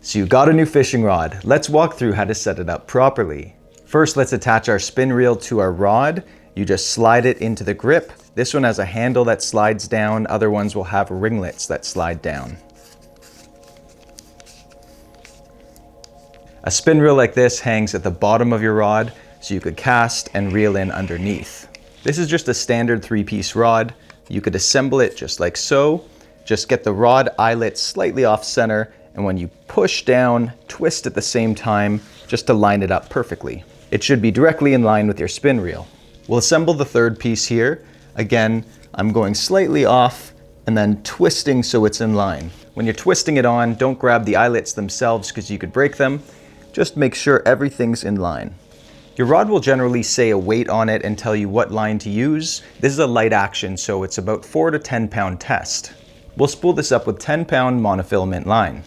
So you got a new fishing rod. Let's walk through how to set it up properly. First, let's attach our spin reel to our rod. You just slide it into the grip. This one has a handle that slides down. Other ones will have ringlets that slide down. A spin reel like this hangs at the bottom of your rod, so you could cast and reel in underneath. This is just a standard 3-piece rod. You could assemble it just like so. Just get the rod eyelet slightly off center, and when you push down, twist at the same time, just to line it up perfectly. It should be directly in line with your spin reel. We'll assemble the third piece here. Again, I'm going slightly off and then twisting so it's in line. When you're twisting it on, don't grab the eyelets themselves because you could break them. Just make sure everything's in line. Your rod will generally say a weight on it and tell you what line to use. This is a light action, so it's about 4 to 10 pound test. We'll spool this up with 10 pound monofilament line.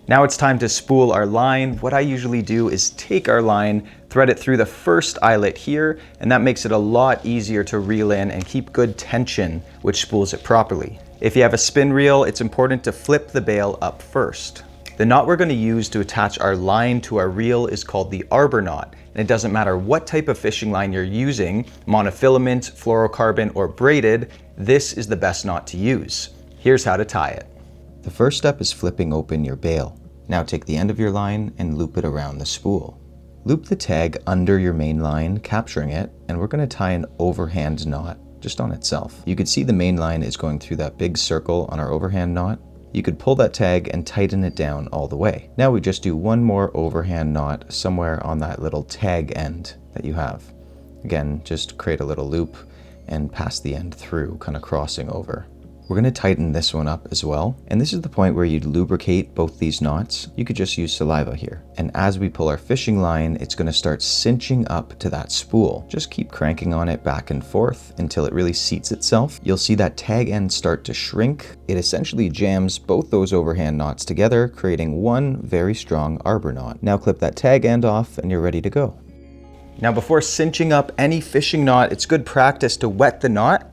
Now it's time to spool our line. What I usually do is take our line, thread it through the first eyelet here, and that makes it a lot easier to reel in and keep good tension, which spools it properly. If you have a spin reel, it's important to flip the bail up first. The knot we're going to use to attach our line to our reel is called the arbor knot, and it doesn't matter what type of fishing line you're using, monofilament, fluorocarbon, or braided, this is the best knot to use. Here's how to tie it. The first step is flipping open your bail. Now take the end of your line and loop it around the spool. Loop the tag under your main line, capturing it, and we're going to tie an overhand knot just on itself. You can see the main line is going through that big circle on our overhand knot. You could pull that tag and tighten it down all the way. Now we just do one more overhand knot somewhere on that little tag end that you have. Again, just create a little loop and pass the end through, kind of crossing over. We're going to tighten this one up as well. And this is the point where you'd lubricate both these knots. You could just use saliva here. And as we pull our fishing line, it's going to start cinching up to that spool. Just keep cranking on it back and forth until it really seats itself. You'll see that tag end start to shrink. It essentially jams both those overhand knots together, creating one very strong arbor knot. Now clip that tag end off and you're ready to go. Now before cinching up any fishing knot, it's good practice to wet the knot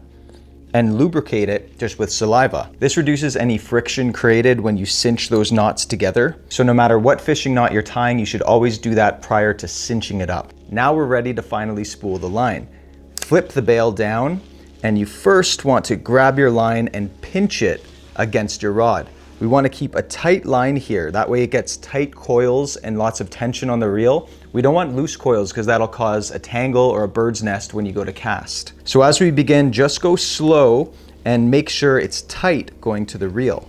and lubricate it just with saliva. This reduces any friction created when you cinch those knots together. So no matter what fishing knot you're tying, you should always do that prior to cinching it up. Now we're ready to finally spool the line. Flip the bail down, and you first want to grab your line and pinch it against your rod. We want to keep a tight line here. That way it gets tight coils and lots of tension on the reel. We don't want loose coils because that'll cause a tangle or a bird's nest when you go to cast. So as we begin, just go slow and make sure it's tight going to the reel.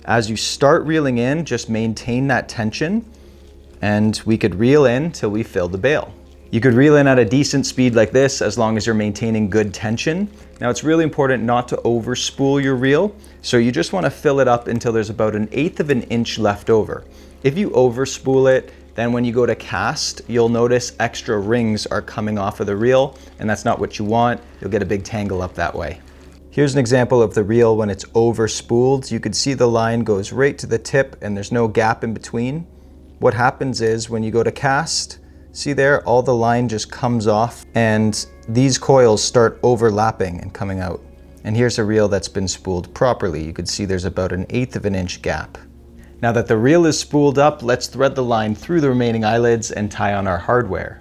As you start reeling in, just maintain that tension, and we could reel in till we fill the bail. You could reel in at a decent speed like this as long as you're maintaining good tension. Now it's really important not to over spool your reel, so you just want to fill it up until there's about 1/8 of an inch left over. If you over spool it, then when you go to cast, you'll notice extra rings are coming off of the reel, and that's not what you want. You'll get a big tangle up that way. Here's an example of the reel when it's over spooled. You can see the line goes right to the tip and there's no gap in between. What happens is when you go to cast, see there, all the line just comes off and these coils start overlapping and coming out. And here's a reel that's been spooled properly. You can see there's about 1/8 of an inch gap. Now that the reel is spooled up, let's thread the line through the remaining eyelids and tie on our hardware.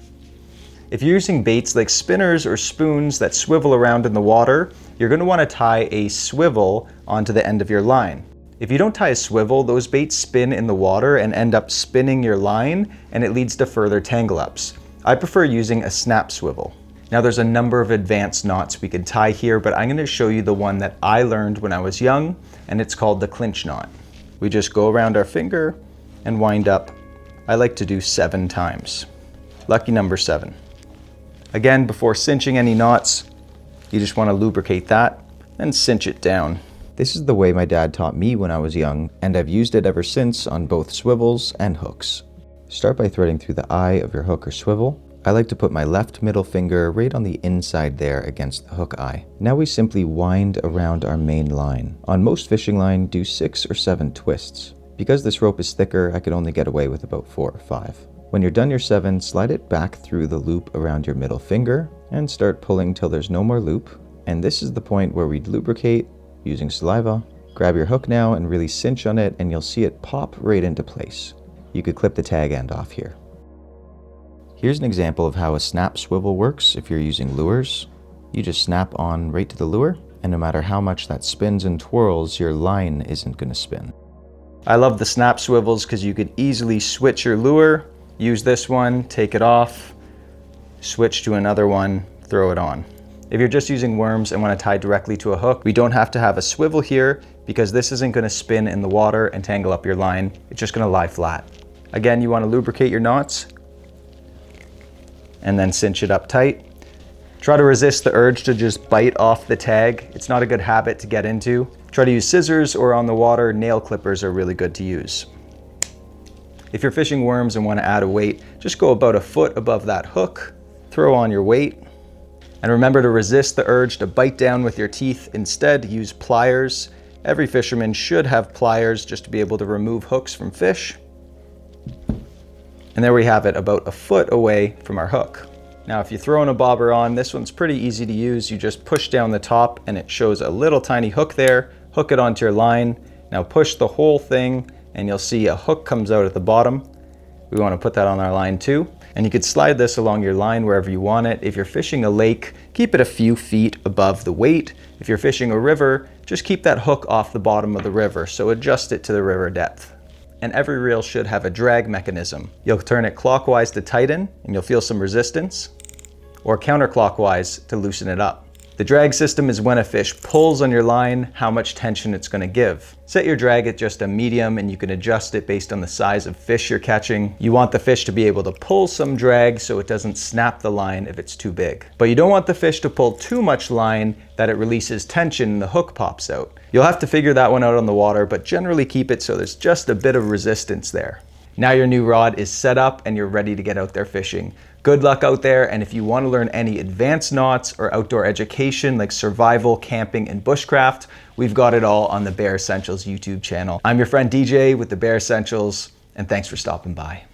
If you're using baits like spinners or spoons that swivel around in the water, you're going to want to tie a swivel onto the end of your line. If you don't tie a swivel, those baits spin in the water and end up spinning your line, and it leads to further tangle ups. I prefer using a snap swivel. Now there's a number of advanced knots we can tie here, but I'm going to show you the one that I learned when I was young, and it's called the clinch knot. We just go around our finger and wind up. I like to do 7 times. Lucky number 7. Again, before cinching any knots, you just want to lubricate that and cinch it down. This is the way my dad taught me when I was young, and I've used it ever since on both swivels and hooks. Start by threading through the eye of your hook or swivel. I like to put my left middle finger right on the inside there against the hook eye. Now we simply wind around our main line. On most fishing line, do 6 or 7 twists. Because this rope is thicker, I could only get away with about 4 or 5. When you're done your 7, slide it back through the loop around your middle finger and start pulling till there's no more loop. And this is the point where we'd lubricate using saliva. Grab your hook now and really cinch on it, and you'll see it pop right into place. you could clip the tag end off here. Here's an example of how a snap swivel works if you're using lures. You just snap on right to the lure, and no matter how much that spins and twirls, your line isn't going to spin. I love the snap swivels because you could easily switch your lure, use this one, take it off, switch to another one, throw it on. If you're just using worms and want to tie directly to a hook, we don't have to have a swivel here because this isn't going to spin in the water and tangle up your line. It's just going to lie flat. Again, you want to lubricate your knots and then cinch it up tight. Try to resist the urge to just bite off the tag. It's not a good habit to get into. Try to use scissors, or on the water, nail clippers are really good to use. If you're fishing worms and want to add a weight, just go about a foot above that hook, throw on your weight, and remember to resist the urge to bite down with your teeth. Instead, use pliers. Every fisherman should have pliers just to be able to remove hooks from fish. And there we have it, about a foot away from our hook. Now, if you're throwing a bobber on, this one's pretty easy to use. You just push down the top and it shows a little tiny hook there. Hook it onto your line. Now push the whole thing and you'll see a hook comes out at the bottom. We want to put that on our line too. And you could slide this along your line wherever you want it. If you're fishing a lake, keep it a few feet above the weight. If you're fishing a river, just keep that hook off the bottom of the river, so adjust it to the river depth. And every reel should have a drag mechanism. You'll turn it clockwise to tighten and you'll feel some resistance, or counterclockwise to loosen it up. The drag system is when a fish pulls on your line, how much tension it's going to give. Set your drag at just a medium and you can adjust it based on the size of fish you're catching. You want the fish to be able to pull some drag so it doesn't snap the line if it's too big. But you don't want the fish to pull too much line that it releases tension and the hook pops out. You'll have to figure that one out on the water, but generally keep it so there's just a bit of resistance there. Now your new rod is set up and you're ready to get out there fishing. Good luck out there, and if you want to learn any advanced knots or outdoor education like survival, camping, and bushcraft, we've got it all on the Bear Essentials YouTube channel. I'm your friend DJ with the Bear Essentials, and thanks for stopping by.